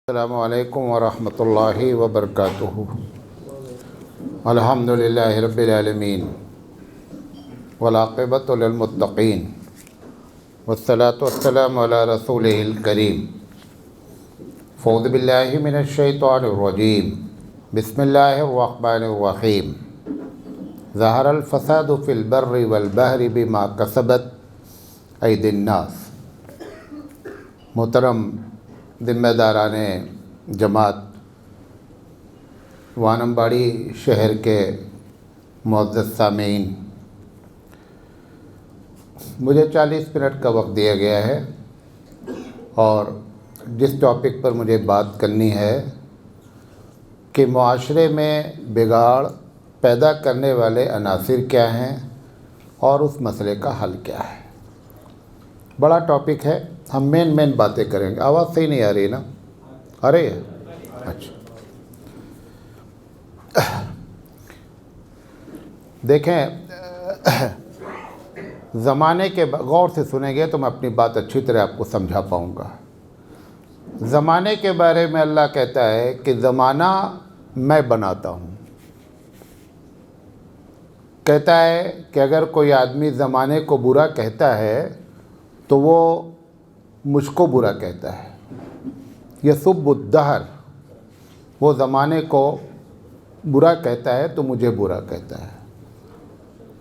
अस्सलामु अलैकुम वरहमतुल्लाहि वबरकातुहू। अल्हम्दुलिल्लाहि रब्बिल आलमीन वल आक़िबतु लिल मुत्तक़ीन वस्सलातु वस्सलामु अला रसूलिहिल करीम। फ़ऊज़ु बिल्लाहि मिनश शैतानिर रजीम। बिस्मिल्लाहिर रहमानिर रहीम। ज़हरल फ़सादु फ़िल बर्रि वल बहरि बिमा कसबत ऐदिन नास। मोहतरम ज़िम्मेदाराने जमात, वानमबाड़ी शहर के मुअज़्ज़ज़ सामीन, मुझे 40 मिनट का वक्त दिया गया है और जिस टॉपिक पर मुझे बात करनी है कि मुआशरे में बिगाड़ पैदा करने वाले अनासिर क्या हैं और उस मसले का हल क्या है। बड़ा टॉपिक है, हम मेन बातें करेंगे। आवाज़ सही नहीं आ रही ना? आ रही है? अच्छा, देखें, ज़माने के गौर से सुनेंगे तो मैं अपनी बात अच्छी तरह आपको समझा पाऊँगा। ज़माने के बारे में अल्लाह कहता है कि ज़माना मैं बनाता हूँ। कहता है कि अगर कोई आदमी ज़माने को बुरा कहता है तो वो मुझको बुरा कहता है। यसुब्बुद्दहर, वो ज़माने को बुरा कहता है तो मुझे बुरा कहता है।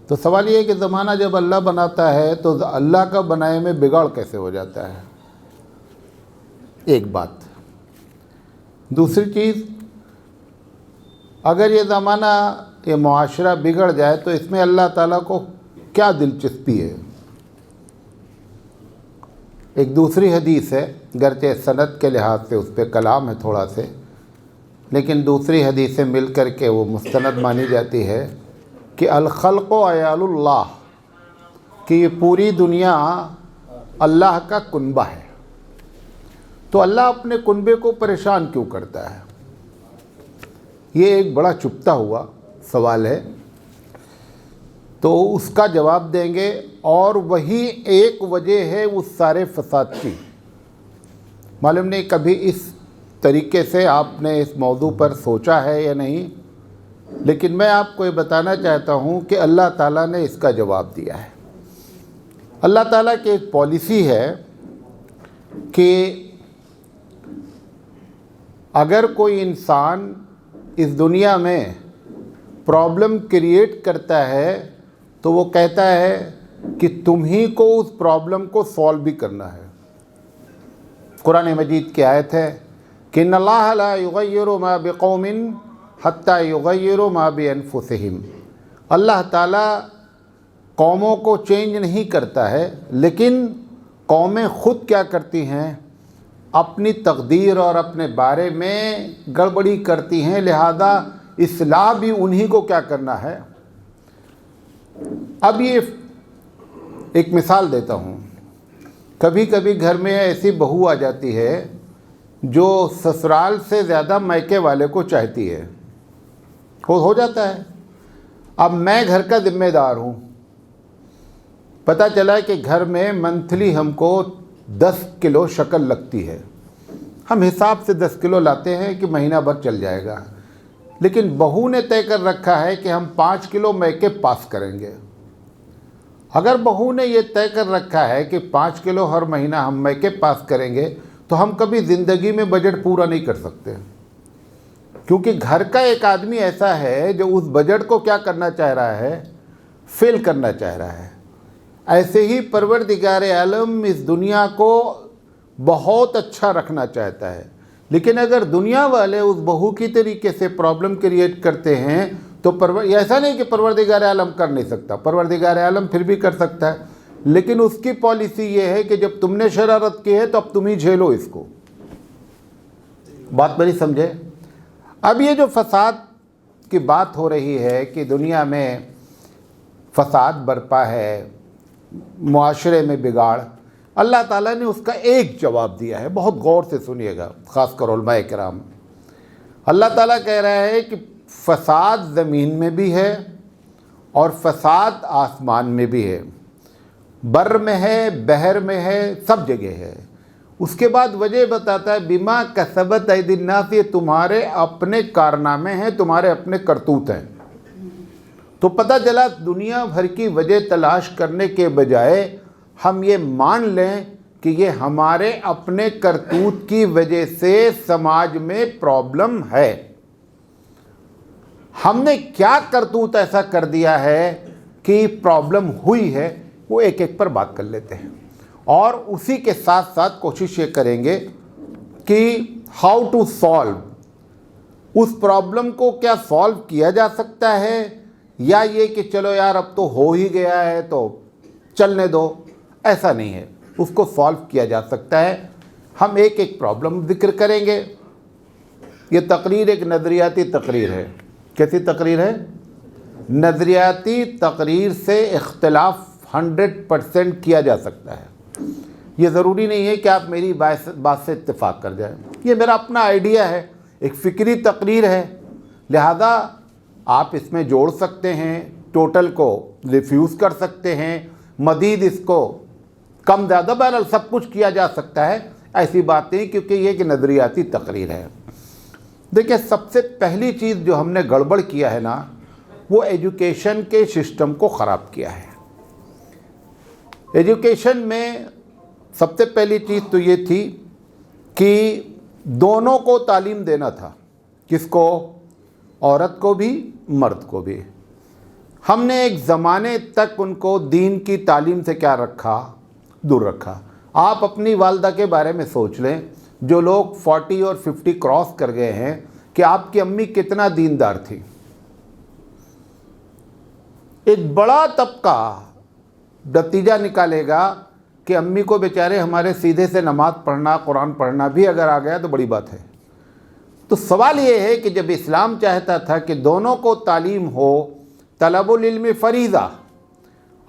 तो सवाल ये है कि ज़माना जब अल्लाह बनाता है तो अल्लाह का बनाए में बिगाड़ कैसे हो जाता है? एक बात। दूसरी चीज़, अगर ये ज़माना, ये मुआशरा बिगड़ जाए तो इसमें अल्लाह ताला को क्या दिलचस्पी है? एक दूसरी हदीस है, गरचे सनद के लिहाज से उस पर कलाम है थोड़ा से, लेकिन दूसरी हदीस से मिल कर के वो मुस्तनद मानी जाती है कि अल खल्क़ु अयालुल्लाह, कि ये पूरी दुनिया अल्लाह का कुनबा है। तो अल्लाह अपने कुनबे को परेशान क्यों करता है? ये एक बड़ा चुभता हुआ सवाल है, तो उसका जवाब देंगे। और वही एक वजह है उस सारे फसाद की। मालूम नहीं कभी इस तरीके से आपने इस मौजू पर सोचा है या नहीं, लेकिन मैं आपको ये बताना चाहता हूँ कि अल्लाह ताला ने इसका जवाब दिया है। अल्लाह ताला की एक पॉलिसी है कि अगर कोई इंसान इस दुनिया में प्रॉब्लम क्रिएट करता है तो वो कहता है कि तुम ही को उस प्रॉब्लम को सॉल्व भी करना है। कुरान मजीद की आयत है कि इन्नल्लाह ला युग़य्यिरु मा बिक़ौमिन हत्ता युग़य्यिरु मा बिअन्फुसिहिम। अल्लाह ताला कौमों को चेंज नहीं करता है, लेकिन कौमें ख़ुद क्या करती हैं? अपनी तकदीर और अपने बारे में गड़बड़ी करती हैं। लिहाजा इस्लाह भी उन्हीं को क्या करना है। अब ये एक मिसाल देता हूँ। कभी कभी घर में ऐसी बहू आ जाती है जो ससुराल से ज़्यादा मायके वाले को चाहती है। हो जाता है। अब मैं घर का ज़िम्मेदार हूँ। पता चला कि घर में मंथली हमको 10 किलो शक्कर लगती है। हम हिसाब से 10 किलो लाते हैं कि महीना भर चल जाएगा, लेकिन बहू ने तय कर रखा है कि हम 5 किलो मैके पास करेंगे। अगर बहू ने ये तय कर रखा है कि 5 किलो हर महीना हम मैके पास करेंगे, तो हम कभी ज़िंदगी में बजट पूरा नहीं कर सकते, क्योंकि घर का एक आदमी ऐसा है जो उस बजट को क्या करना चाह रहा है? फिल करना चाह रहा है। ऐसे ही परवरदिगार आलम इस दुनिया को बहुत अच्छा रखना चाहता है, लेकिन अगर दुनिया वाले उस बहू की तरीके से प्रॉब्लम क्रिएट करते हैं तो ऐसा नहीं कि परवरदिगार आलम कर नहीं सकता, परवरदिगार आलम फिर भी कर सकता है, लेकिन उसकी पॉलिसी ये है कि जब तुमने शरारत की है तो अब तुम ही झेलो इसको। बात बड़ी समझे। अब ये जो फसाद की बात हो रही है कि दुनिया में फसाद बरपा है, मुआशरे में बिगाड़, अल्लाह ताला ने उसका एक जवाब दिया है। बहुत गौर से सुनिएगा, ख़ासकर उलमाए किराम। अल्लाह ताला कह रहा है कि फसाद ज़मीन में भी है और फसाद आसमान में भी है, बर में है, बहर में है, सब जगह है। उसके बाद वजह बताता है बिमा कसबत ऐदिन नास, ये तुम्हारे अपने कारनामे हैं, तुम्हारे अपने करतूत हैं। तो पता चला दुनिया भर की वजह तलाश करने के बजाय हम ये मान लें कि ये हमारे अपने करतूत की वजह से समाज में प्रॉब्लम है। हमने क्या करतूत ऐसा कर दिया है कि प्रॉब्लम हुई है, वो एक एक पर बात कर लेते हैं और उसी के साथ साथ कोशिश ये करेंगे कि हाउ टू सॉल्व, उस प्रॉब्लम को क्या सॉल्व किया जा सकता है या ये कि चलो यार अब तो हो ही गया है तो चलने दो, ऐसा नहीं है। उसको सॉल्व किया जा सकता है। हम एक एक प्रॉब्लम जिक्र करेंगे। ये तकरीर एक नज़रियाती तकरीर है। कैसी तकरीर है? नज़रियाती तकरीर से इख्तिलाफ 100% किया जा सकता है। ये ज़रूरी नहीं है कि आप मेरी बात से इत्तेफाक कर जाएं। ये मेरा अपना आइडिया है, एक फ़िक्री तकरीर है, लिहाजा आप इसमें जोड़ सकते हैं, टोटल को रिफ्यूज़ कर सकते हैं, मज़ीद इसको कम ज़्यादा बहरहाल सब कुछ किया जा सकता है। ऐसी बात नहीं, क्योंकि ये एक नज़रियाती तकरीर है। देखिए, सबसे पहली चीज़ जो हमने गड़बड़ किया है ना, वो एजुकेशन के सिस्टम को ख़राब किया है। एजुकेशन में सबसे पहली चीज़ तो ये थी कि दोनों को तालीम देना था। किसको? औरत को भी, मर्द को भी। हमने एक ज़माने तक उनको दीन की तालीम से क्या रखा? दूर रखा। आप अपनी वालदा के बारे में सोच लें, जो लोग 40 और 50 क्रॉस कर गए हैं, कि आपकी अम्मी कितना दीनदार थी। एक बड़ा तबका नतीजा निकालेगा कि अम्मी को बेचारे हमारे सीधे से नमाज पढ़ना, कुरान पढ़ना भी अगर आ गया तो बड़ी बात है। तो सवाल ये है कि जब इस्लाम चाहता था कि दोनों को तालीम हो, तलबुल इल्म फरीज़ा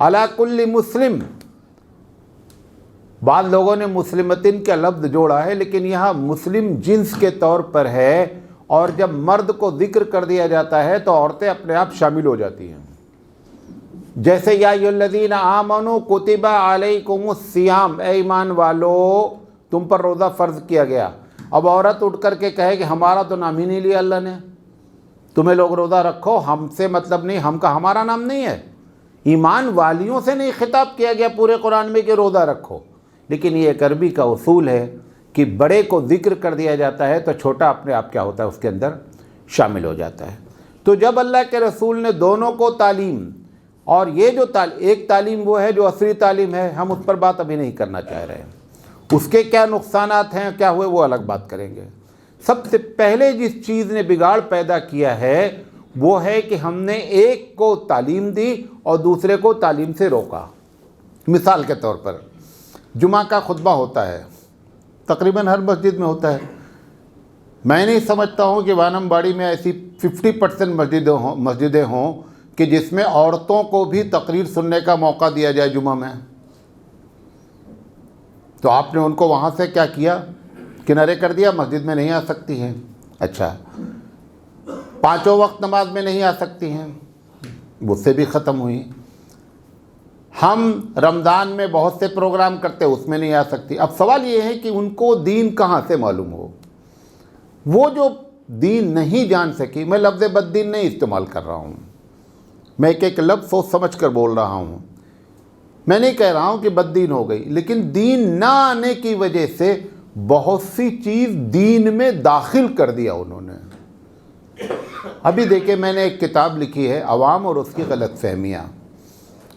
अला कुल्ली मुस्लिम, बाद लोगों ने मुस्लिमतिन का लफ्ज़ जोड़ा है, लेकिन यहाँ मुस्लिम जिन्स के तौर पर है। और जब मर्द को जिक्र कर दिया जाता है तो औरतें अपने आप शामिल हो जाती हैं। जैसे या अय्युहल्लज़ीना आमनू कुतिबा अलैकुमुस सियाम, ए ईमान वालो तुम पर रोज़ा फ़र्ज़ किया गया। अब औरत उठ कर के कहे कि हमारा तो नाम ही नहीं लिया अल्लाह ने, तुम्हें लोग रोज़ा रखो, हमसे मतलब नहीं, हमका हमारा नाम नहीं है। ईमान वालियों से नहीं खिताब किया गया पूरे कुरान में कि रोज़ा रखो। लेकिन ये एक अरबी का उसूल है कि बड़े को जिक्र कर दिया जाता है तो छोटा अपने आप क्या होता है, उसके अंदर शामिल हो जाता है। तो जब अल्लाह के रसूल ने दोनों को तालीम, और ये जो एक तालीम वो है जो असली तालीम है, हम उस पर बात अभी नहीं करना चाह रहे हैं, उसके क्या नुकसानात हैं, क्या हुए, वो अलग बात करेंगे। सबसे पहले जिस चीज़ ने बिगाड़ पैदा किया है वो है कि हमने एक को तालीम दी और दूसरे को तालीम से रोका। मिसाल के तौर पर जुमा का खुतबा होता है, तकरीबन हर मस्जिद में होता है। मैं नहीं समझता हूँ कि वानमबाड़ी में ऐसी 50% मस्जिदें हों कि जिसमें औरतों को भी तकरीर सुनने का मौका दिया जाए जुमा में। तो आपने उनको वहाँ से क्या किया, किनारे कर दिया, मस्जिद में नहीं आ सकती हैं। अच्छा, 5 वक्त नमाज में नहीं आ सकती हैं, उससे भी ख़त्म हुई। हम रमज़ान में बहुत से प्रोग्राम करते हैं, उसमें नहीं आ सकती। अब सवाल ये है कि उनको दीन कहाँ से मालूम हो? वो जो दीन नहीं जान सकी, मैं लफ्ज़ बद्दीन नहीं इस्तेमाल कर रहा हूँ, मैं एक लफ्ज़ सोच समझ कर बोल रहा हूँ। मैं नहीं कह रहा हूँ कि बद्दीन हो गई, लेकिन दीन ना आने की वजह से बहुत सी चीज़ दीन में दाखिल कर दिया उन्होंने। अभी देखिए, मैंने एक किताब लिखी है अवाम और उसकी गलतफहमियाँ।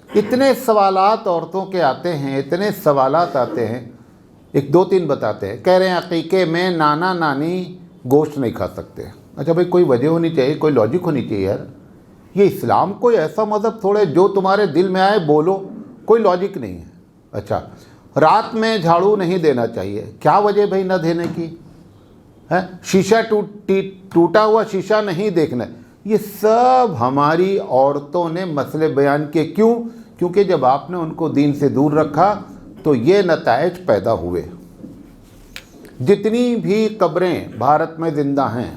इतने सवालात औरतों के आते हैं, इतने सवालात आते हैं, एक 2-3 बताते हैं। कह रहे हैं अकीक़े में नाना नानी गोश्त नहीं खा सकते। अच्छा भाई, कोई वजह होनी चाहिए, कोई लॉजिक होनी चाहिए यार। ये इस्लाम कोई ऐसा मज़हब थोड़े जो तुम्हारे दिल में आए बोलो, कोई लॉजिक नहीं है। अच्छा, रात में झाड़ू नहीं देना चाहिए, क्या वजह भाई न देने की है? शीशा टूटा हुआ शीशा नहीं देखना, ये सब हमारी औरतों ने मसले बयान किए। क्यों? क्योंकि जब आपने उनको दीन से दूर रखा तो ये नताइज पैदा हुए। जितनी भी कब्रें भारत में ज़िंदा हैं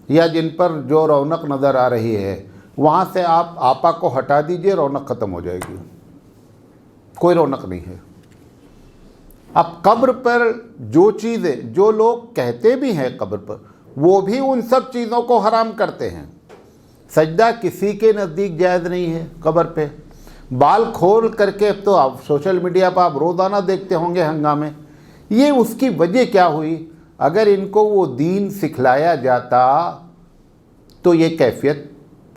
या जिन पर जो रौनक नज़र आ रही है, वहाँ से आप आपा को हटा दीजिए, रौनक ख़त्म हो जाएगी, कोई रौनक नहीं है। अब कब्र पर जो चीज़ें जो लोग कहते भी हैं कब्र पर, वो भी उन सब चीज़ों को हराम करते हैं। सजदा किसी के नज़दीक जायज़ नहीं है कब्र पे। बाल खोल करके, अब तो आप सोशल मीडिया पर आप रोज़ाना देखते होंगे हंगामे। ये उसकी वजह क्या हुई? अगर इनको वो दीन सिखलाया जाता तो ये कैफियत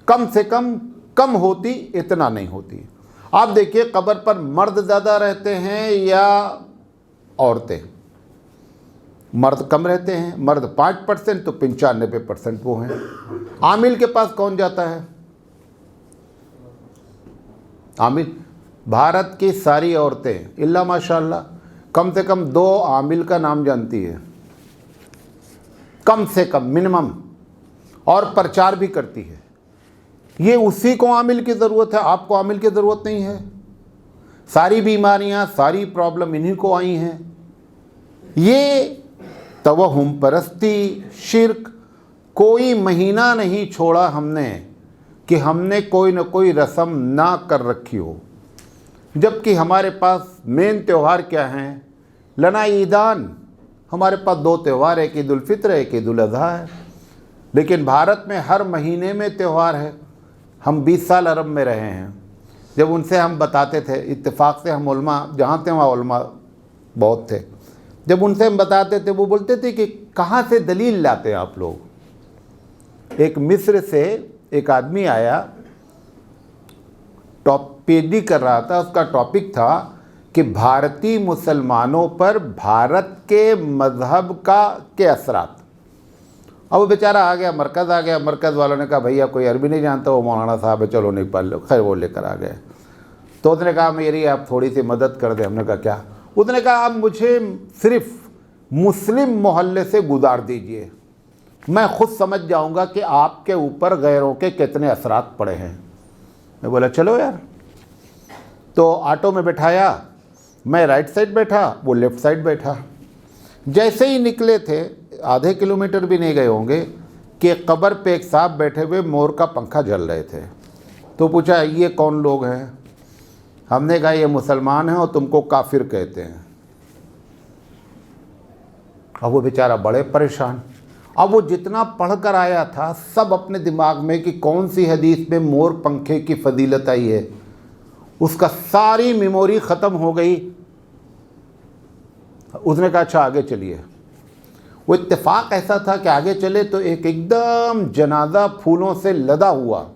कम से कम होती, इतना नहीं होती। आप देखिए कब्र पर मर्द ज़्यादा रहते हैं या औरतें? मर्द कम रहते हैं, मर्द 5% तो 95% वो हैं। आमिल के पास कौन जाता है? आमिल, भारत की सारी औरतें इल्ला माशाअल्लाह कम से कम 2 आमिल का नाम जानती है, कम से कम मिनिमम, और प्रचार भी करती है। ये उसी को आमिल की ज़रूरत है, आपको आमिल की ज़रूरत नहीं है। सारी बीमारियां, सारी प्रॉब्लम इन्हीं को आई हैं। ये तवहुम परस्ती, शिर्क, कोई महीना नहीं छोड़ा हमने कि हमने कोई न कोई रस्म ना कर रखी हो। जबकि हमारे पास मेन त्यौहार क्या हैं? लना ईदान। हमारे पास 2 त्यौहार, एक ईद उल फित्र, एक ईद उल अज़हा है। लेकिन भारत में हर महीने में त्यौहार है। हम 20 साल अरब में रहे हैं। जब उनसे हम बताते थे, इत्तेफाक से हम उलमा जहाँ थे वहाँ उलमा बहुत थे, जब उनसे हम बताते थे वो बोलते थे कि कहाँ से दलील लाते हैं आप लोग। एक मिस्र से एक आदमी आया, पीएचडी कर रहा था, उसका टॉपिक था कि भारतीय मुसलमानों पर भारत के मज़हब के असरात। अब वो बेचारा आ गया, मरकज़ आ गया। मरकज़ वालों ने कहा भैया कोई अरबी नहीं जानता, वो मौलाना साहब है, चलो नहीं पढ़ लो। खैर वो लेकर आ गए। तो उसने कहा मेरी आप थोड़ी सी मदद कर दें। हमने कहा क्या? उसने कहा आप मुझे सिर्फ मुस्लिम मोहल्ले से गुजार दीजिए, मैं खुद समझ जाऊंगा कि आपके ऊपर गैरों के कितने असरात पड़े हैं। मैं बोला चलो यार। तो ऑटो में बैठाया, मैं राइट साइड बैठा, वो लेफ़्ट साइड बैठा। जैसे ही निकले थे, आधे किलोमीटर भी नहीं गए होंगे कि कब्र पे एक साहब बैठे हुए मोर का पंखा जल रहे थे। तो पूछा ये कौन लोग हैं? हमने कहा ये मुसलमान हैं और तुमको काफिर कहते हैं। अब वो बेचारा बड़े परेशान। अब वो जितना पढ़ कर आया था सब अपने दिमाग में कि कौन सी हदीस में मोर पंखे की फजीलत आई है, उसका सारी मेमोरी ख़त्म हो गई। उसने कहा अच्छा आगे चलिए। वो इत्तेफाक ऐसा था कि आगे चले तो एक एकदम जनाजा फूलों से लदा हुआ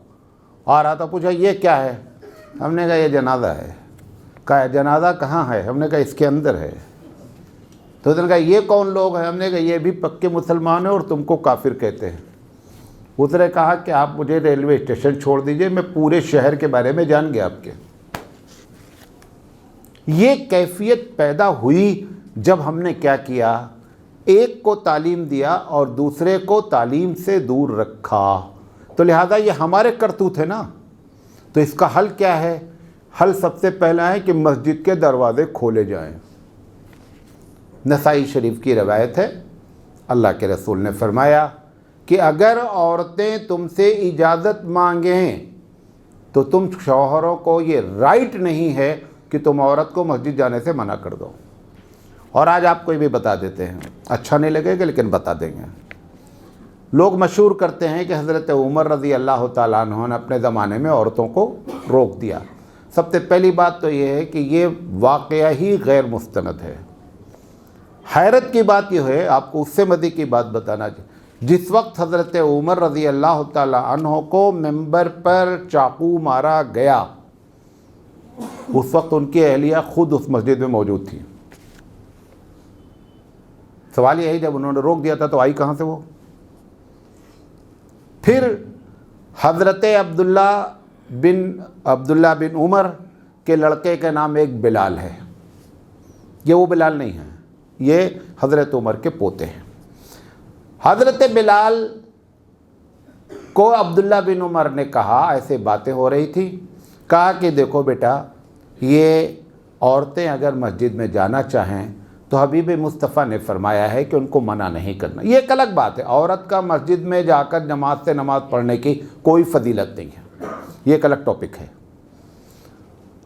आ रहा था। पूछा ये क्या है? हमने कहा ये जनाजा है। कहा जनाजा कहाँ है? हमने कहा इसके अंदर है। तो उसने कहा ये कौन लोग हैं? हमने कहा ये भी पक्के मुसलमान हैं और तुमको काफिर कहते हैं। उसने कहा कि आप मुझे रेलवे स्टेशन छोड़ दीजिए, मैं पूरे शहर के बारे में जान गया आपके। ये कैफियत पैदा हुई जब हमने क्या किया, एक को तालीम दिया और दूसरे को तालीम से दूर रखा। तो लिहाजा ये हमारे करतूत है ना। तो इसका हल क्या है? हल सबसे पहला है कि मस्जिद के दरवाजे खोले जाएं। नसाई शरीफ की रवायत है, अल्लाह के रसूल ने फरमाया कि अगर औरतें तुमसे इजाज़त मांगें तो तुम शौहरों को ये राइट नहीं है कि तुम औरत को मस्जिद जाने से मना कर दो। और आज आपको ये भी बता देते हैं, अच्छा नहीं लगेगा लेकिन बता देंगे। लोग मशहूर करते हैं कि हज़रत उमर रज़ी अल्लाह ताला अन्हु ने अपने ज़माने में औरतों को रोक दिया। सबसे पहली बात तो ये है कि ये वाक़या ही गैर मुस्तनद है। हैरत की बात यह है, आपको उससे मज़ीद की बात बताना चाहिए। जिस वक्त हज़रत उमर रज़ी अल्लाह ताला अन्हु को मिंबर पर चाकू मारा गया, उस वक्त उनकी अहलिया खुद उस मस्जिद में मौजूद थी। सवाल यही, जब उन्होंने रोक दिया था तो आई कहाँ से वो? फिर हज़रत अब्दुल्ला बिन उमर के लड़के के नाम एक बिलाल है। ये वो बिलाल नहीं है, ये हज़रत उमर के पोते हैं। हज़रत बिलाल को अब्दुल्ला बिन उमर ने कहा, ऐसे बातें हो रही थी, कहा कि देखो बेटा, ये औरतें अगर मस्जिद में जाना चाहें तो हबीब मुस्तफ़ा ने फरमाया है कि उनको मना नहीं करना। ये एक अलग बात है, औरत का मस्जिद में जाकर नमाज से नमाज पढ़ने की कोई फजीलत नहीं है, ये एक अलग टॉपिक है।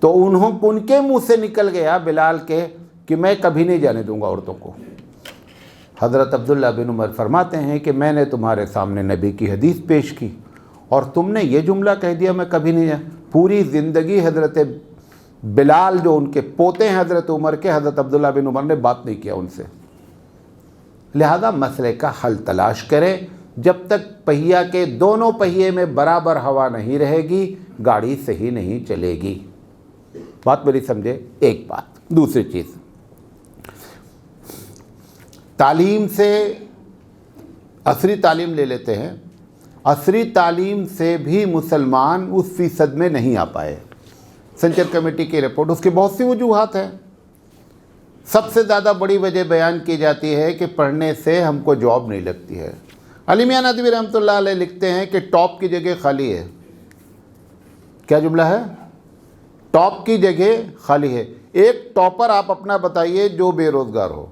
तो उनके मुंह से निकल गया बिलाल के कि मैं कभी नहीं जाने दूंगा औरतों को। हज़रत अब्दुल्ला बिन उमर फरमाते हैं कि मैंने तुम्हारे सामने नबी की हदीस पेश की और तुमने ये जुमला कह दिया मैं कभी नहीं जा। पूरी ज़िंदगी हज़रत बिलाल जो उनके पोते हैं हज़रत उमर के, हज़रत अब्दुल्ला बिन उमर ने बात नहीं किया उनसे। लिहाजा मसले का हल तलाश करें। जब तक पहिया के दोनों पहिए में बराबर हवा नहीं रहेगी गाड़ी सही नहीं चलेगी। बात मेरी समझे। एक बात। दूसरी चीज़, तालीम से असरी तालीम ले लेते हैं। असरी तालीम से भी मुसलमान उस फीसद में नहीं आ पाए। सेंचर कमेटी की रिपोर्ट, उसकी बहुत सी वजूहात हैं। सबसे ज़्यादा बड़ी वजह बयान की जाती है कि पढ़ने से हमको जॉब नहीं लगती है। अली मियां नदवी रहमतुल्लाह अलैह लिखते हैं कि टॉप की जगह खाली है। क्या जुमला है? टॉप की जगह खाली है। एक टॉपर आप अपना बताइए जो बेरोज़गार हो।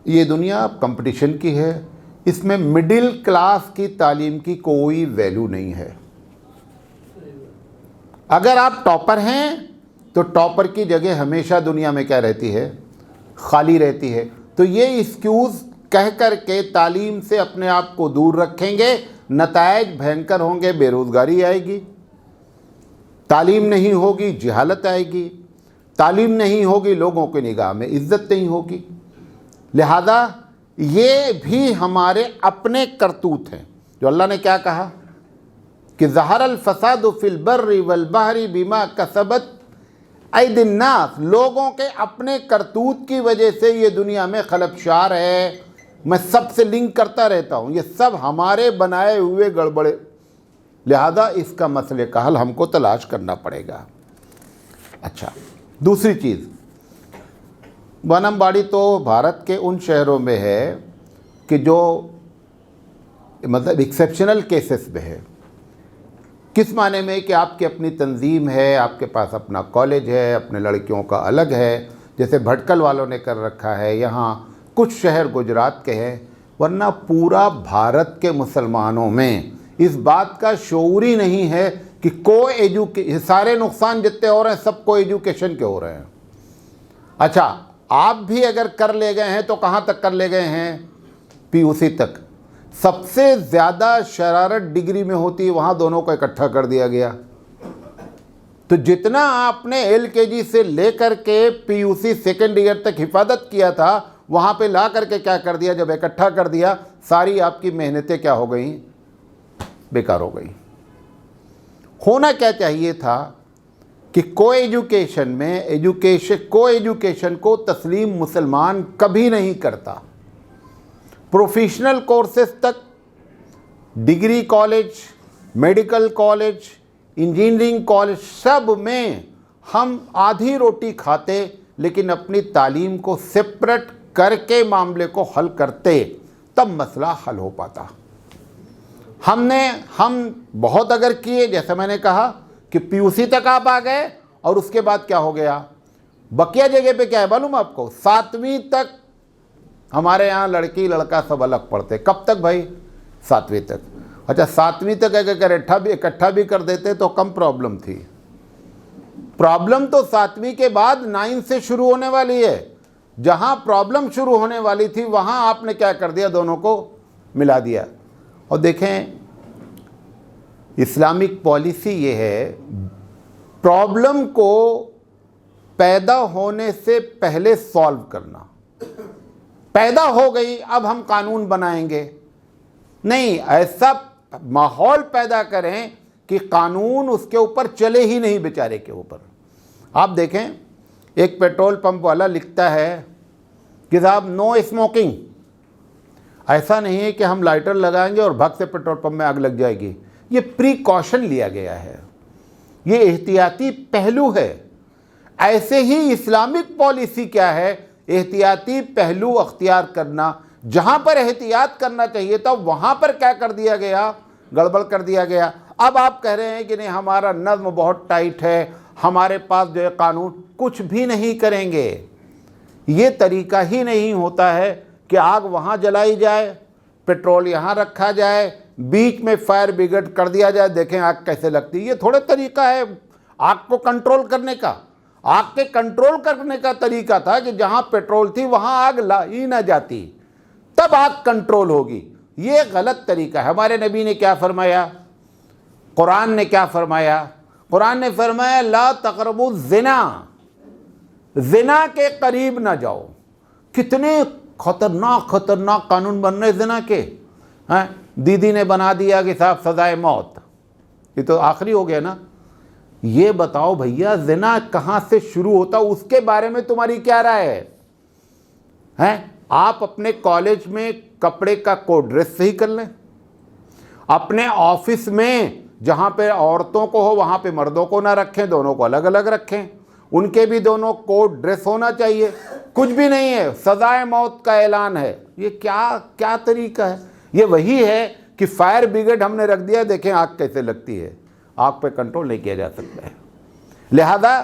ये दुनिया कंपटीशन की है, इसमें मिडिल क्लास की तालीम की कोई वैल्यू नहीं है। अगर आप टॉपर हैं तो टॉपर की जगह हमेशा दुनिया में क्या रहती है? खाली रहती है। तो ये एक्सक्यूज़ कह कर के तालीम से अपने आप को दूर रखेंगे, नतायज भयंकर होंगे। बेरोज़गारी आएगी, तालीम नहीं होगी, जहालत आएगी, तालीम नहीं होगी, लोगों की निगाह में इज्जत नहीं होगी। लिहाजा ये भी हमारे अपने करतूत हैं। जो अल्लाह ने क्या कहा कि ज़हरल फसादु फिल बर्रि वल बहरी बिमा कसबत ऐदिन नास, लोगों के अपने करतूत की वजह से ये दुनिया में खलबशार है। मैं सबसे लिंक करता रहता हूँ, ये सब हमारे बनाए हुए गड़बड़े। लिहाजा इसका मसले का हल हमको तलाश करना पड़ेगा। अच्छा, दूसरी चीज़, बनमबाड़ी तो भारत के उन शहरों में है कि जो मतलब एक्सेप्शनल केसेस में है। किस माने में कि आपकी अपनी तंजीम है, आपके पास अपना कॉलेज है, अपने लड़कियों का अलग है, जैसे भटकल वालों ने कर रखा है। यहाँ कुछ शहर गुजरात के हैं, वरना पूरा भारत के मुसलमानों में इस बात का शऊर ही नहीं है कि सारे नुकसान जितने हो रहे हैं सब को एजुकेशन के हो रहे हैं। अच्छा, आप भी अगर कर ले गए हैं तो कहाँ तक कर ले गए हैं? पीयूसी तक। सबसे ज़्यादा शरारत डिग्री में होती है, वहाँ दोनों को इकट्ठा कर दिया गया। तो जितना आपने एलकेजी से लेकर के पीयूसी सेकेंड ईयर तक हिफाजत किया था, वहाँ पे ला करके क्या कर दिया? जब इकट्ठा कर दिया, सारी आपकी मेहनतें क्या हो गई? बेकार हो गई। होना क्या चाहिए था कि को एजुकेशन को तस्लीम मुसलमान कभी नहीं करता। प्रोफेशनल कोर्सेज तक, degree college, medical college, engineering college, सब में हम आधी रोटी खाते, लेकिन अपनी तालीम को सेपरेट करके मामले को हल करते, तब मसला हल हो पाता। हम बहुत अगर किए, जैसे मैंने कहा कि पीयूसी तक आप आ गए और उसके बाद क्या हो गया? बकिया जगह पे क्या है मालूम आपको? 7वीं तक हमारे यहाँ लड़की लड़का सब अलग पढ़ते। कब तक भाई? 7वीं तक। अच्छा, 7वीं तक अगर इकट्ठा भी कर देते तो कम प्रॉब्लम थी। प्रॉब्लम तो 7वीं के बाद 9 से शुरू होने वाली है। जहाँ प्रॉब्लम शुरू होने वाली थी वहाँ आपने क्या कर दिया? दोनों को मिला दिया। और देखें, इस्लामिक पॉलिसी ये है, प्रॉब्लम को पैदा होने से पहले सॉल्व करना। पैदा हो गई, अब हम कानून बनाएंगे नहीं, ऐसा माहौल पैदा करें कि कानून उसके ऊपर चले ही नहीं, बेचारे के ऊपर। आप देखें, एक पेट्रोल पंप वाला लिखता है कि साहब नो स्मोकिंग। ऐसा नहीं है कि हम लाइटर लगाएंगे और भग से पेट्रोल पंप में आग लग जाएगी। ये प्रिकॉशन लिया गया है, ये एहतियाती पहलू है। ऐसे ही इस्लामिक पॉलिसी क्या है? एहतियाती पहलू अख्तियार करना। जहाँ पर एहतियात करना चाहिए था वहाँ पर क्या कर दिया गया? गड़बड़ कर दिया गया। अब आप कह रहे हैं कि नहीं, हमारा नज़्म बहुत टाइट है, हमारे पास जो है कानून, कुछ भी नहीं करेंगे। ये तरीका ही नहीं होता है कि आग वहाँ जलाई जाए, पेट्रोल यहाँ रखा जाए, बीच में फायर ब्रिगेड कर दिया जाए, देखें आग कैसे लगती है। ये थोड़ा तरीका है आग को कंट्रोल करने का। आग के कंट्रोल करने का तरीका था कि जहां पेट्रोल थी वहां आग लाई ना जाती, तब आग कंट्रोल होगी। ये गलत तरीका है। हमारे नबी ने क्या फरमाया, कुरान ने क्या फरमाया? कुरान ने फरमाया ला तक़रबू ज़िना, ज़िना के करीब ना जाओ। कितने खतरनाक खतरनाक कानून बन रहे ज़िना के हैं। दीदी ने बना दिया कि साहब सजाए मौत, ये तो आखिरी हो गया ना। ये बताओ भैया ज़िना कहाँ से शुरू होता, उसके बारे में तुम्हारी क्या राय है? आप अपने कॉलेज में कपड़े का कोड ड्रेस सही कर लें, अपने ऑफिस में जहाँ पे औरतों को हो वहाँ पे मर्दों को ना रखें, दोनों को अलग अलग रखें, उनके भी दोनों कोड ड्रेस होना चाहिए। कुछ भी नहीं है, सजाए मौत का ऐलान है। ये क्या क्या तरीका है? ये वही है कि फायर ब्रिगेड हमने रख दिया, देखें आग कैसे लगती है, आग पे कंट्रोल नहीं किया जा सकता है। लिहाजा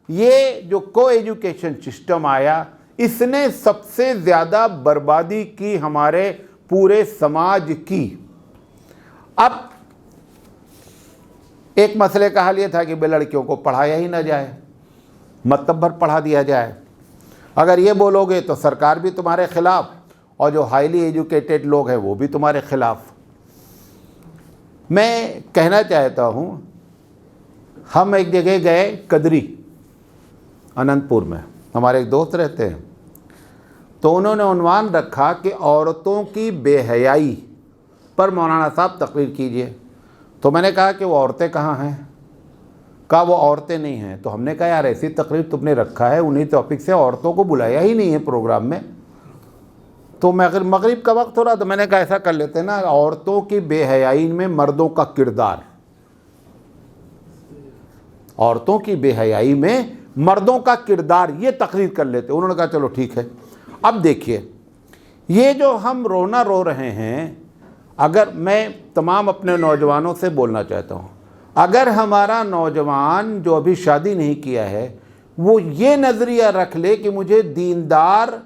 ये जो को एजुकेशन सिस्टम आया, इसने सबसे ज़्यादा बर्बादी की हमारे पूरे समाज की। अब एक मसले का हल ये था कि लड़कियों को पढ़ाया ही ना जाए, मतलब भर पढ़ा दिया जाए। अगर ये बोलोगे तो सरकार भी तुम्हारे खिलाफ और जो हाईली एजुकेटेड लोग हैं वो भी तुम्हारे खिलाफ। मैं कहना चाहता हूँ, हम एक जगह गए कदरी अनंतपुर में, हमारे एक दोस्त रहते हैं, तो उन्होंने उन्वान रखा कि औरतों की बेहयाई पर मौलाना साहब तकरीर कीजिए। तो मैंने कहा कि वो औरतें कहाँ हैं? कहा वो औरतें नहीं हैं। तो हमने कहा यार ऐसी तकरीर तुमने रखा है, उन्हीं टॉपिक से औरतों को बुलाया ही नहीं है प्रोग्राम में। तो मगरिब का वक्त हो रहा, तो मैंने कहा ऐसा कर लेते हैं ना, औरतों की बेहयाई में मर्दों का किरदार, औरतों की बेहयाई में मर्दों का किरदार, ये तकरीर कर लेते। उन्होंने कहा चलो ठीक है। अब देखिए, ये जो हम रोना रो रहे हैं, अगर मैं तमाम अपने नौजवानों से बोलना चाहता हूँ, अगर हमारा नौजवान जो अभी शादी नहीं किया है वो ये नज़रिया रख ले कि मुझे दीनदार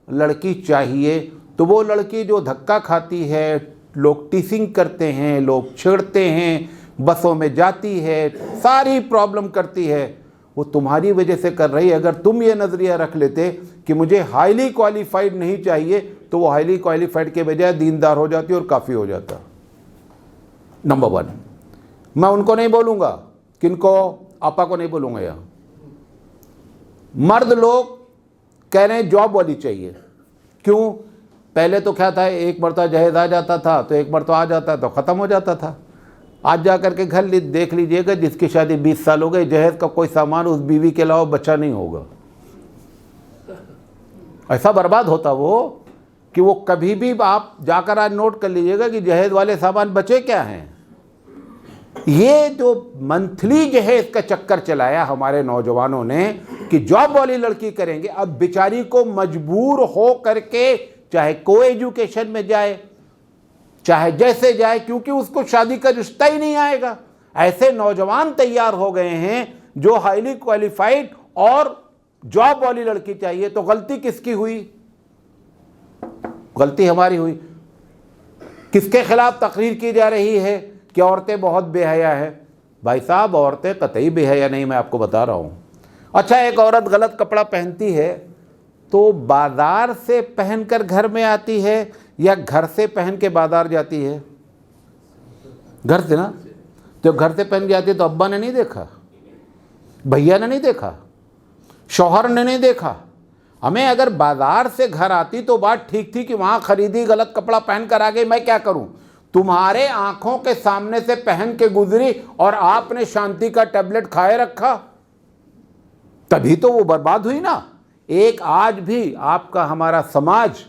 लड़की चाहिए, तो वो लड़की जो धक्का खाती है, लोग टीसिंग करते हैं, लोग छेड़ते हैं, बसों में जाती है, सारी प्रॉब्लम करती है, वो तुम्हारी वजह से कर रही है। अगर तुम ये नज़रिया रख लेते कि मुझे हाईली क्वालिफाइड नहीं चाहिए, तो वो हाईली क्वालिफाइड के बजाय दीनदार हो जाती और काफ़ी हो जाता। नंबर 1, मैं उनको नहीं बोलूँगा, किनको, आपा को नहीं बोलूँगा। यहाँ मर्द लोग कह रहे हैं जॉब वाली चाहिए। क्यों? पहले तो क्या था, एक मरतबा जहेज आ जाता था तो एक मरतबा आ जाता तो ख़त्म हो जाता था। आज जा कर के घर देख लीजिएगा, जिसकी शादी 20 साल हो गई, जहेज का कोई सामान उस बीवी के अलावा बचा नहीं होगा। ऐसा बर्बाद होता वो कि वो कभी भी, आप जाकर आज नोट कर लीजिएगा कि जहेज वाले सामान बचे क्या हैं। ये जो मंथली जहेज का चक्कर चलाया हमारे नौजवानों ने कि जॉब वाली लड़की करेंगे, अब बेचारी को मजबूर हो करके चाहे को एजुकेशन में जाए, चाहे जैसे जाए, क्योंकि उसको शादी का रिश्ता ही नहीं आएगा। ऐसे नौजवान तैयार हो गए हैं जो हाईली क्वालिफाइड और जॉब वाली लड़की चाहिए। तो गलती किसकी हुई? गलती हमारी हुई। किसके खिलाफ तकरीर की जा रही है कि औरतें बहुत बेहया है? भाई साहब, औरतें कतई बेहया नहीं, मैं आपको बता रहा हूँ। अच्छा, एक औरत गलत कपड़ा पहनती है तो बाजार से पहनकर घर में आती है या घर से पहन के बाजार जाती है? घर से ना। तो घर से पहन के आती है तो अब्बा ने नहीं देखा, भैया ने नहीं देखा, शौहर ने नहीं देखा। हमें अगर बाजार से घर आती तो बात ठीक थी कि वहाँ खरीदी, गलत कपड़ा पहन कर आ गई, मैं क्या करूँ? तुम्हारे आंखों के सामने से पहन के गुजरी और आपने शांति का टैबलेट खाए रखा, तभी तो वो बर्बाद हुई ना। एक आज भी आपका हमारा समाज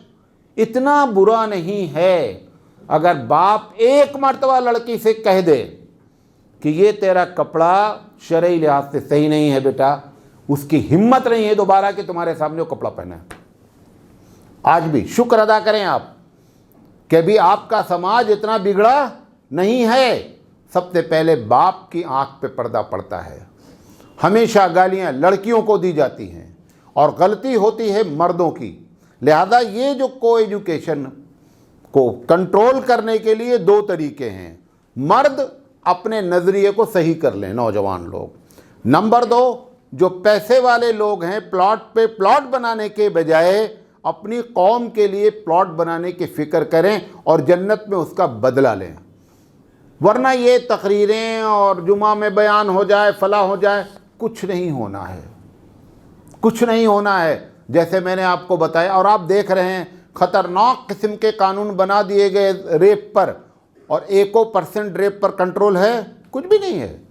इतना बुरा नहीं है, अगर बाप एक मर्तबा लड़की से कह दे कि ये तेरा कपड़ा शरई लिहाज से सही नहीं है बेटा, उसकी हिम्मत नहीं है दोबारा कि तुम्हारे सामने वो कपड़ा पहने। आज भी शुक्र अदा करें आप कि भी आपका समाज इतना बिगड़ा नहीं है। सबसे पहले बाप की आंख पे पर्दा पड़ता है। हमेशा गालियां लड़कियों को दी जाती हैं और गलती होती है मर्दों की। लिहाजा ये जो को एजुकेशन को कंट्रोल करने के लिए 2 तरीके हैं। मर्द अपने नज़रिए को सही कर लें, नौजवान लोग। नंबर 2, जो पैसे वाले लोग हैं प्लॉट पे प्लॉट बनाने के बजाय अपनी कौम के लिए प्लॉट बनाने की फ़िक्र करें और जन्नत में उसका बदला लें। वरना ये तकरीरें और जुमा में बयान हो जाए, फला हो जाए, कुछ नहीं होना है, कुछ नहीं होना है। जैसे मैंने आपको बताया, और आप देख रहे हैं ख़तरनाक किस्म के कानून बना दिए गए रेप पर, और 1% रेप पर कंट्रोल है? कुछ भी नहीं है।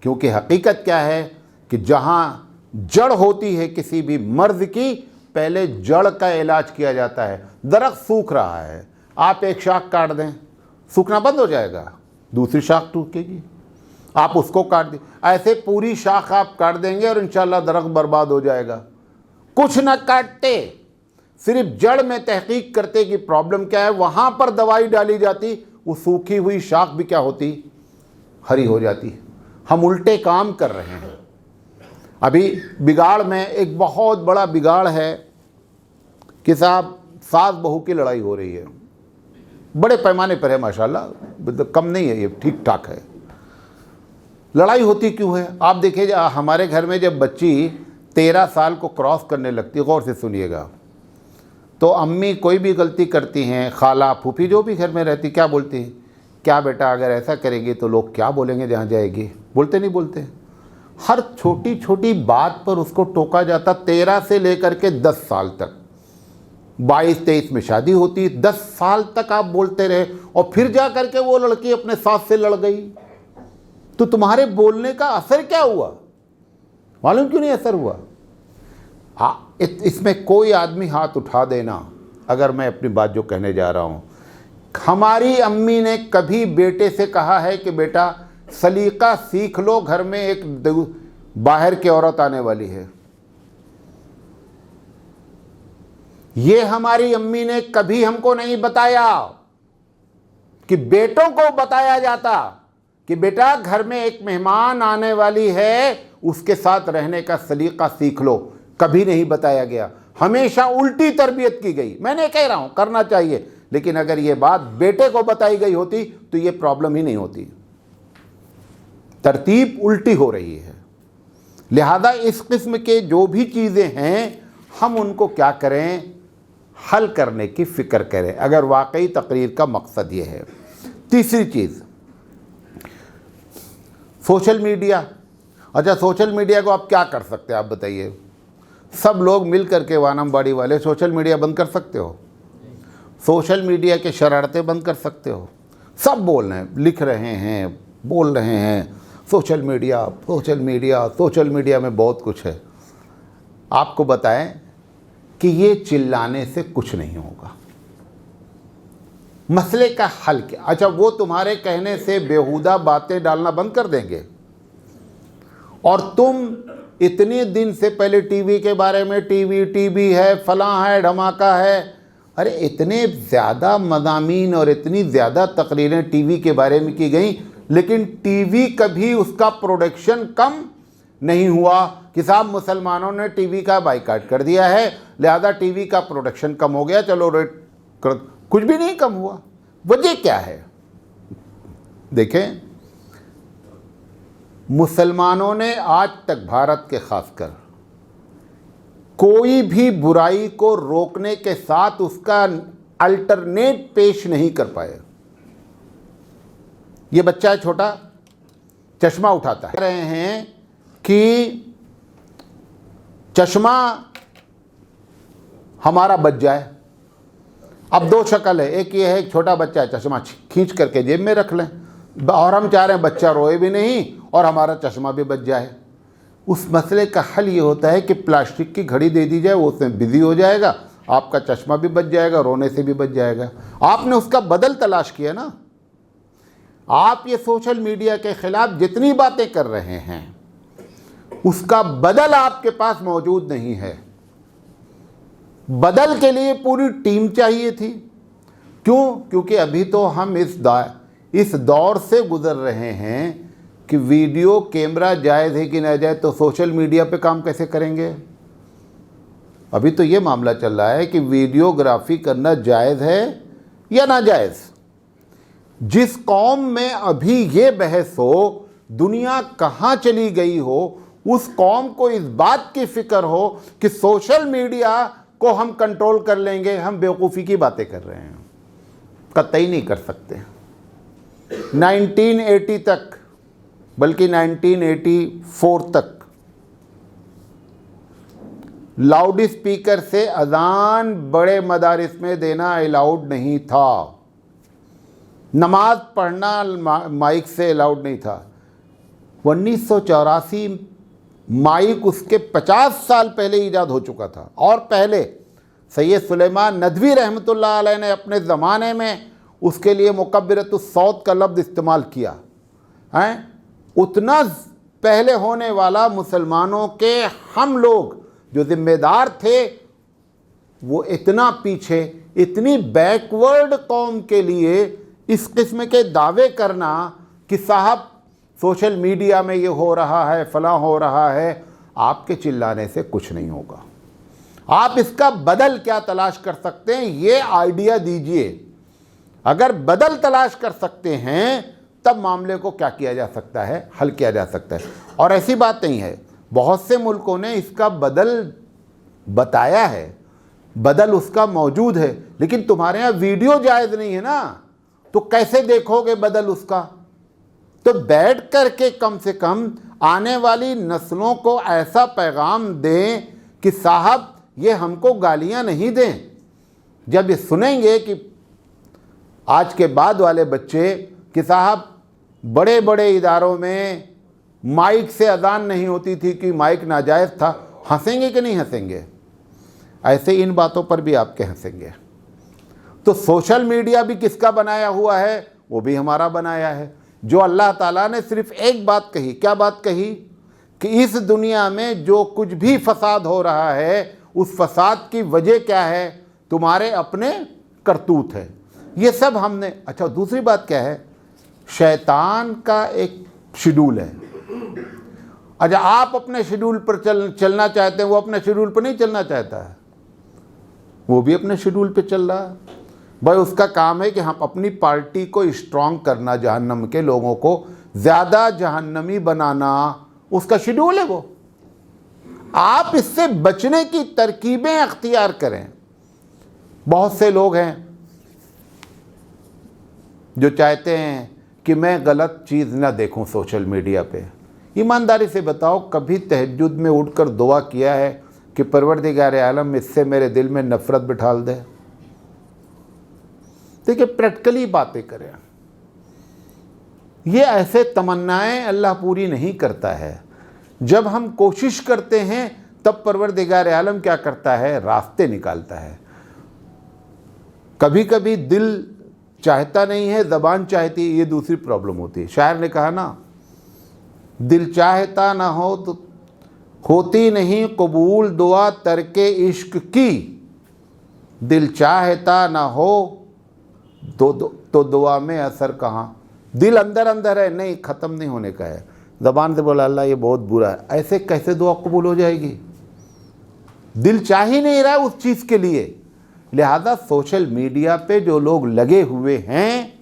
क्योंकि हकीकत क्या है कि जहाँ जड़ होती है किसी भी मर्ज़ की, पहले जड़ का इलाज किया जाता है। दरख्त सूख रहा है, आप एक शाख काट दें, सूखना बंद हो जाएगा, दूसरी शाख टूटेगी, आप उसको काट दें, ऐसे पूरी शाख आप काट देंगे और इंशाल्लाह दरख्त बर्बाद हो जाएगा। कुछ न काटते, सिर्फ जड़ में तहकीक करते कि प्रॉब्लम क्या है, वहाँ पर दवाई डाली जाती, वो सूखी हुई शाख भी क्या होती, हरी हो जाती। हम उल्टे काम कर रहे हैं। अभी बिगाड़ में एक बहुत बड़ा बिगाड़ है कि साहब सास बहू की लड़ाई हो रही है, बड़े पैमाने पर है माशाल्लाह, कम नहीं है, ये ठीक ठाक है। लड़ाई होती क्यों है? आप देखिए, हमारे घर में जब बच्ची 13 साल को क्रॉस करने लगती है, गौर से सुनिएगा, तो अम्मी कोई भी गलती करती हैं, खाला फूफी जो भी घर में रहती, क्या बोलती हैं? क्या बेटा अगर ऐसा करेगी तो लोग क्या बोलेंगे जहाँ जाएगी? बोलते नहीं बोलते? हर छोटी छोटी बात पर उसको टोका जाता। 13 से लेकर के 10 साल तक, 22-23 में शादी होती, 10 साल तक आप बोलते रहे, और फिर जा करके वो लड़की अपने सास से लड़ गई, तो तुम्हारे बोलने का असर क्या हुआ? मालूम क्यों नहीं असर हुआ? इसमें कोई आदमी हाथ उठा देना, अगर मैं अपनी बात जो कहने जा रहा हूँ, हमारी अम्मी ने कभी बेटे से कहा है कि बेटा सलीका सीख लो, घर में एक बाहर की औरत आने वाली है? ये हमारी अम्मी ने कभी हमको नहीं बताया। कि बेटों को बताया जाता कि बेटा घर में एक मेहमान आने वाली है, उसके साथ रहने का सलीका सीख लो, कभी नहीं बताया गया। हमेशा उल्टी तरबियत की गई। मैंने कह रहा हूं करना चाहिए, लेकिन अगर ये बात बेटे को बताई गई होती तो ये प्रॉब्लम ही नहीं होती। तरतीब उल्टी हो रही है। लिहाजा इस किस्म के जो भी चीज़ें हैं, हम उनको क्या करें, हल करने की फ़िक्र करें, अगर वाकई तकरीर का मकसद ये है। तीसरी चीज़, सोशल मीडिया। अच्छा, सोशल मीडिया को आप क्या कर सकते हैं, आप बताइए? सब लोग मिल करके वानमबाड़ी वाले सोशल मीडिया बंद कर सकते हो? सोशल मीडिया के शरारतें बंद कर सकते हो? सब बोल रहे हैं, लिख रहे हैं, बोल रहे हैं, social media social media social media में बहुत कुछ है। आपको बताएं कि ये चिल्लाने से कुछ नहीं होगा। मसले का हल क्या? अच्छा, वो तुम्हारे कहने से बेहुदा बातें डालना बंद कर देंगे, और तुम इतने दिन से पहले टीवी के बारे में, टीवी है, फलां है, धमाका है, अरे इतने ज़्यादा मज़ामीन और इतनी ज़्यादा तकरीरें टीवी के बारे में की गई, लेकिन टीवी कभी उसका प्रोडक्शन कम नहीं हुआ कि साहब मुसलमानों ने टीवी का बाइकाट कर दिया है, लिहाजा टीवी का प्रोडक्शन कम हो गया, चलो रेट। कुछ भी नहीं कम हुआ। वजह क्या है? देखें, मुसलमानों ने आज तक भारत के खासकर कोई भी बुराई को रोकने के साथ उसका अल्टरनेट पेश नहीं कर पाए। ये बच्चा है छोटा, चश्मा उठाता है, कह रहे हैं कि चश्मा हमारा बच जाए। अब दो शक्ल है, एक ये है एक छोटा बच्चा है, चश्मा खींच करके जेब में रख लें, और हम चाह रहे हैं बच्चा रोए भी नहीं और हमारा चश्मा भी बच जाए। उस मसले का हल ये होता है कि प्लास्टिक की घड़ी दे दी जाए, वो उसमें बिजी हो जाएगा, आपका चश्मा भी बच जाएगा, रोने से भी बच जाएगा। आपने उसका बदल तलाश किया ना। आप ये सोशल मीडिया के खिलाफ जितनी बातें कर रहे हैं, उसका बदल आपके पास मौजूद नहीं है। बदल के लिए पूरी टीम चाहिए थी। क्यों? क्योंकि अभी तो हम इस दौर से गुजर रहे हैं कि वीडियो कैमरा जायज़ है कि ना जाए, तो सोशल मीडिया पे काम कैसे करेंगे? अभी तो ये मामला चल रहा है कि वीडियोग्राफी करना जायज़ है या नाजायज़। जिस कौम में अभी ये बहस हो, दुनिया कहाँ चली गई हो, उस कौम को इस बात की फिक्र हो कि सोशल मीडिया को हम कंट्रोल कर लेंगे, हम बेवकूफ़ी की बातें कर रहे हैं। कतई नहीं कर सकते। 1980 तक, बल्कि 1984 तक लाउड स्पीकर से अजान बड़े मदारिस में देना अलाउड नहीं था। नमाज पढ़ना माइक से अलाउड नहीं था। 1984 माइक उसके 50 साल पहले ईजाद हो चुका था। और पहले सैयद सुलेमान नदवी रहमतुल्लाह अलैह ने अपने ज़माने में उसके लिए मुकब्बिरतुस सौत का लफ्ज़ इस्तेमाल किया है। उतना पहले होने वाला मुसलमानों के हम लोग जो ज़िम्मेदार थे, वो इतना पीछे, इतनी बैकवर्ड कौम के लिए इस किस्म के दावे करना कि साहब सोशल मीडिया में ये हो रहा है, फलां हो रहा है, आपके चिल्लाने से कुछ नहीं होगा। आप इसका बदल क्या तलाश कर सकते हैं, ये आइडिया दीजिए। अगर बदल तलाश कर सकते हैं तब मामले को क्या किया जा सकता है, हल किया जा सकता है। और ऐसी बात नहीं है, बहुत से मुल्कों ने इसका बदल बताया है, बदल उसका मौजूद है, लेकिन तुम्हारे यहाँ वीडियो जायज़ नहीं है ना, तो कैसे देखोगे बदल उसका। तो बैठ कर के कम से कम आने वाली नस्लों को ऐसा पैगाम दें कि साहब ये हमको गालियां नहीं दें। जब ये सुनेंगे कि आज के बाद वाले बच्चे कि साहब बड़े बड़े इदारों में माइक से अजान नहीं होती थी कि माइक नाजायज़ था, हंसेंगे कि नहीं हंसेंगे? ऐसे इन बातों पर भी आपके हंसेंगे। तो सोशल मीडिया भी किसका बनाया हुआ है? वो भी हमारा बनाया है। जो अल्लाह ताला ने सिर्फ एक बात कही, क्या बात कही? कि इस दुनिया में जो कुछ भी फसाद हो रहा है, उस फसाद की वजह क्या है? तुम्हारे अपने करतूत है। ये सब हमने। अच्छा, दूसरी बात क्या है? शैतान का एक शेड्यूल है। अच्छा, आप अपने शेड्यूल पर चलना चाहते हैं, वो अपने शेड्यूल पर नहीं चलना चाहता है, वो भी अपने शेड्यूल पे चल रहा है। भाई उसका काम है कि हम अपनी पार्टी को स्ट्रॉन्ग करना, जहन्नम के लोगों को ज़्यादा जहन्नमी बनाना, उसका शेड्यूल है वो। आप इससे बचने की तरकीबें अख्तियार करें। बहुत से लोग हैं जो चाहते हैं कि मैं गलत चीज़ ना देखूं सोशल मीडिया पे। ईमानदारी से बताओ, कभी तहज्जुद में उठकर दुआ किया है कि परवरदिगार आलम इससे मेरे दिल में नफ़रत बिठाल दे? देखिए, प्रैक्टिकली बातें करें। ये ऐसे तमन्नाएं अल्लाह पूरी नहीं करता है। जब हम कोशिश करते हैं तब परवरदिगार आलम क्या करता है? रास्ते निकालता है। कभी कभी दिल चाहता नहीं है, ज़बान चाहती है, ये दूसरी प्रॉब्लम होती है। शायर ने कहा ना, दिल चाहता ना हो तो होती नहीं कबूल दुआ तरके इश्क की, दिल चाहता ना हो तो दुआ में असर कहाँ। दिल अंदर अंदर है, नहीं, ख़त्म नहीं होने का है। ज़बान से बोला अल्लाह ये बहुत बुरा है, ऐसे कैसे दुआ कबूल हो जाएगी? दिल चाह ही नहीं रहा है उस चीज़ के लिए। लिहाजा सोशल मीडिया पे जो लोग लगे हुए हैं,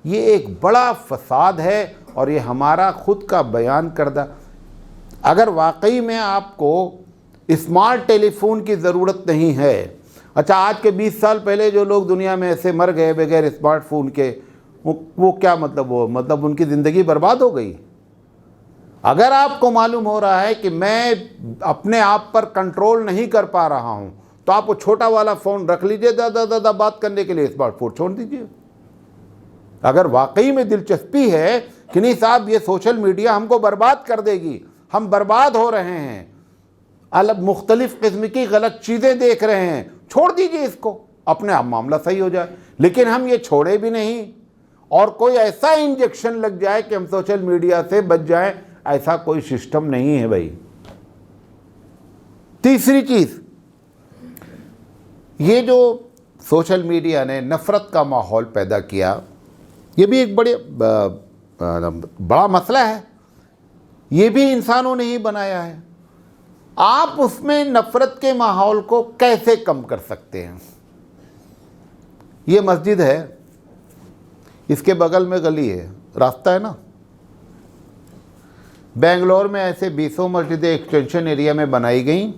ये एक बड़ा फसाद है। और ये हमारा खुद का बयान करदा, अगर वाकई में आपको स्मार्ट टेलीफोन की ज़रूरत नहीं है। अच्छा, आज के 20 साल पहले जो लोग दुनिया में ऐसे मर गए बगैर स्मार्टफोन के, वो क्या मतलब? वो मतलब उनकी ज़िंदगी बर्बाद हो गई। अगर आपको मालूम हो रहा है कि मैं अपने आप पर कंट्रोल नहीं कर पा रहा हूँ, तो आप वो छोटा वाला फ़ोन रख लीजिए, दादा बात करने के लिए स्मार्टफोन छोड़ दीजिए। अगर वाकई में दिलचस्पी है कि नहीं साहब ये सोशल मीडिया हमको बर्बाद कर देगी, हम बर्बाद हो रहे हैं, अलग मुख्तलिफ़ किस्म की गलत चीज़ें देख रहे हैं, छोड़ दीजिए इसको, अपने आप मामला सही हो जाए। लेकिन हम ये छोड़े भी नहीं और कोई ऐसा इंजेक्शन लग जाए कि हम सोशल मीडिया से बच जाएं, ऐसा कोई सिस्टम नहीं है भाई। तीसरी चीज़, ये जो सोशल मीडिया ने नफ़रत का माहौल पैदा किया, ये भी एक बड़ा मसला है। ये भी इंसानों ने ही बनाया है। आप उसमें नफ़रत के माहौल को कैसे कम कर सकते हैं? ये मस्जिद है, इसके बगल में गली है, रास्ता है ना, बेंगलोर में ऐसे 20 मस्जिदें एक्सटेंशन एरिया में बनाई गई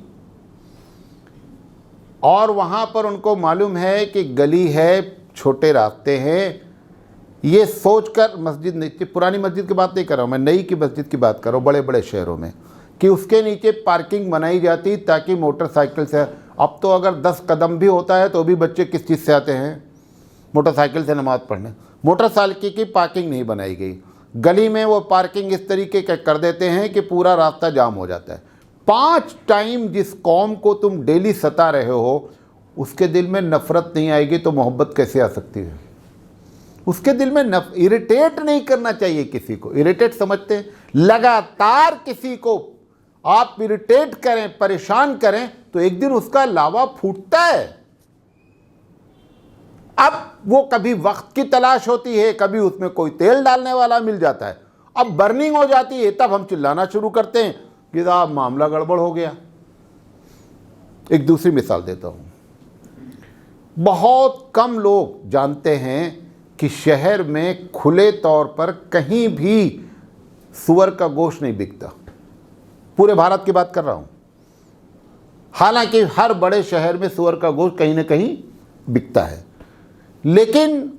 और वहाँ पर उनको मालूम है कि गली है, छोटे रास्ते हैं, ये सोचकर मस्जिद नीचे, पुरानी मस्जिद की बात नहीं कर रहा हूँ मैं, नई की मस्जिद की बात कर रहा हूँ, बड़े बड़े शहरों में, कि उसके नीचे पार्किंग बनाई जाती ताकि मोटरसाइकिल से, अब तो अगर 10 कदम भी होता है तो भी बच्चे किस चीज़ से आते हैं, मोटरसाइकिल से नमाज़ पढ़ने। मोटरसाइकिल की पार्किंग नहीं बनाई गई, गली में वो पार्किंग इस तरीके का कर देते हैं कि पूरा रास्ता जाम हो जाता है। 5 टाइम जिस कौम को तुम डेली सता रहे हो उसके दिल में नफ़रत नहीं आएगी तो मोहब्बत कैसे आ सकती है? उसके दिल में इरिटेट नहीं करना चाहिए किसी को, इरिटेट समझते हैं, लगातार किसी को आप इरिटेट करें, परेशान करें तो एक दिन उसका लावा फूटता है। अब वो कभी वक्त की तलाश होती है, कभी उसमें कोई तेल डालने वाला मिल जाता है, अब बर्निंग हो जाती है, तब हम चिल्लाना शुरू करते हैं कि साहब मामला गड़बड़ हो गया। एक दूसरी मिसाल देता हूं, बहुत कम लोग जानते हैं कि शहर में खुले तौर पर कहीं भी सुअर का गोश्त नहीं बिकता। पूरे भारत की बात कर रहा हूं, हालांकि हर बड़े शहर में सुअर का गोश्त कहीं ना कहीं बिकता है, लेकिन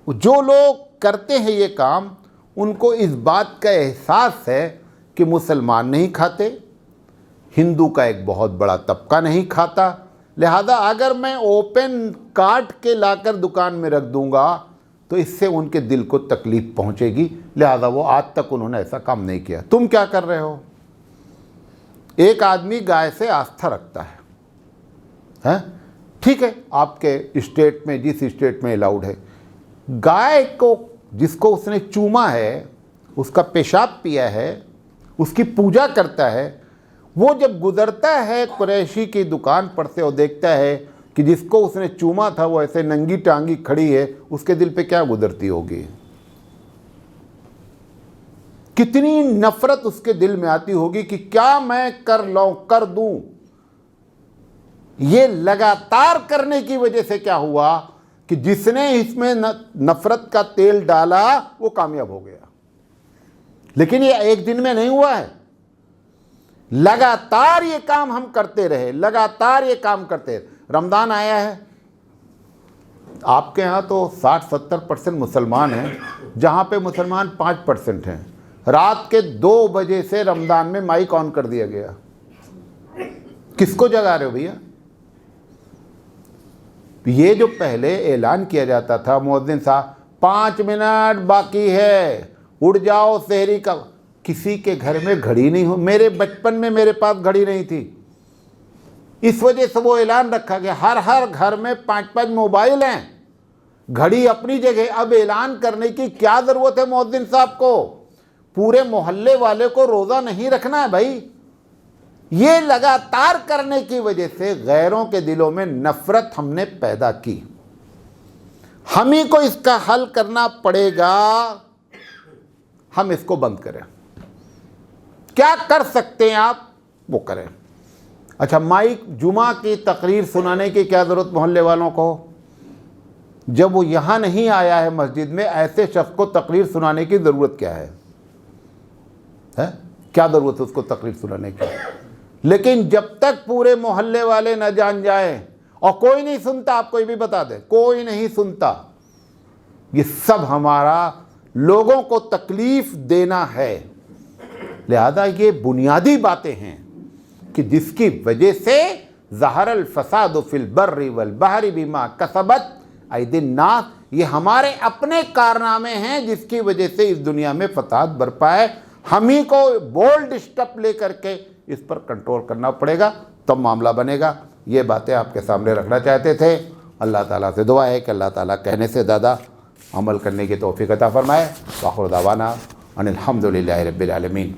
जो लोग करते हैं ये काम उनको इस बात का एहसास है कि मुसलमान नहीं खाते, हिंदू का एक बहुत बड़ा तबका नहीं खाता, लिहाजा अगर मैं ओपन काट के लाकर दुकान में रख दूंगा तो इससे उनके दिल को तकलीफ पहुंचेगी, लिहाजा वो आज तक उन्होंने ऐसा काम नहीं किया। तुम क्या कर रहे हो? एक आदमी गाय से आस्था रखता है, हैं? ठीक है, आपके स्टेट में, जिस स्टेट में अलाउड है, गाय को जिसको उसने चूमा है, उसका पेशाब पिया है, उसकी पूजा करता है, वो जब गुजरता है कुरैशी की दुकान पर से और देखता है कि जिसको उसने चूमा था वो ऐसे नंगी टांगी खड़ी है, उसके दिल पे क्या गुजरती होगी? कितनी नफरत उसके दिल में आती होगी कि क्या मैं कर दूं। ये लगातार करने की वजह से क्या हुआ कि जिसने इसमें नफरत का तेल डाला वो कामयाब हो गया। लेकिन ये एक दिन में नहीं हुआ है, लगातार ये काम हम करते रहे, लगातार ये काम करते रहे। रमज़ान आया है, आपके यहाँ तो 60-70% मुसलमान हैं, जहाँ पे मुसलमान 5% हैं। रात के 2 बजे से रमज़ान में माइक ऑन कर दिया गया। किसको जगा रहे हो भैया? ये जो पहले ऐलान किया जाता था, मुअज्जिन साहब 5 मिनट बाकी है, उड़ जाओ सहरी का, किसी के घर में घड़ी नहीं हो। मेरे बचपन में मेरे पास घड़ी नहीं थी, इस वजह से वो ऐलान रखा गया। हर घर में 5-5 मोबाइल हैं, घड़ी अपनी जगह। अब ऐलान करने की क्या ज़रूरत है मुअज्जिन साहब को? पूरे मोहल्ले वाले को रोज़ा नहीं रखना है भाई। ये लगातार करने की वजह से गैरों के दिलों में नफरत हमने पैदा की। हम ही को इसका हल करना पड़ेगा। हम इसको बंद करें। क्या कर सकते हैं आप, वो करें। अच्छा, माइक जुमा की तकरीर सुनाने की क्या ज़रूरत मोहल्ले वालों को? जब वो यहाँ नहीं आया है मस्जिद में, ऐसे शख्स को तकरीर सुनाने की ज़रूरत क्या है? क्या ज़रूरत है उसको तकरीर सुनाने की? लेकिन जब तक पूरे मोहल्ले वाले न जान जाएं, और कोई नहीं सुनता, आप कोई भी बता दे, कोई नहीं सुनता, ये सब हमारा लोगों को तकलीफ देना है। लिहाजा ये बुनियादी बातें हैं कि जिसकी वजह से ज़हरल फसाद फिल बर्रि वल बहरी बिमा कसबत ऐदिन नास, ये हमारे अपने कारनामे हैं जिसकी वजह से इस दुनिया में फसाद बरपा है। हम ही को बोल्ड स्टेप लेकर के इस पर कंट्रोल करना पड़ेगा, तब मामला बनेगा। ये बातें आपके सामने रखना चाहते थे। अल्लाह ताला से दुआ है कि अल्लाह ताला कहने से ज़्यादा अमल करने की तौफीक अता फरमाए। वाखिर दावाना अनिल हम्दुलिल्लाहि रब्बिल आलमीन।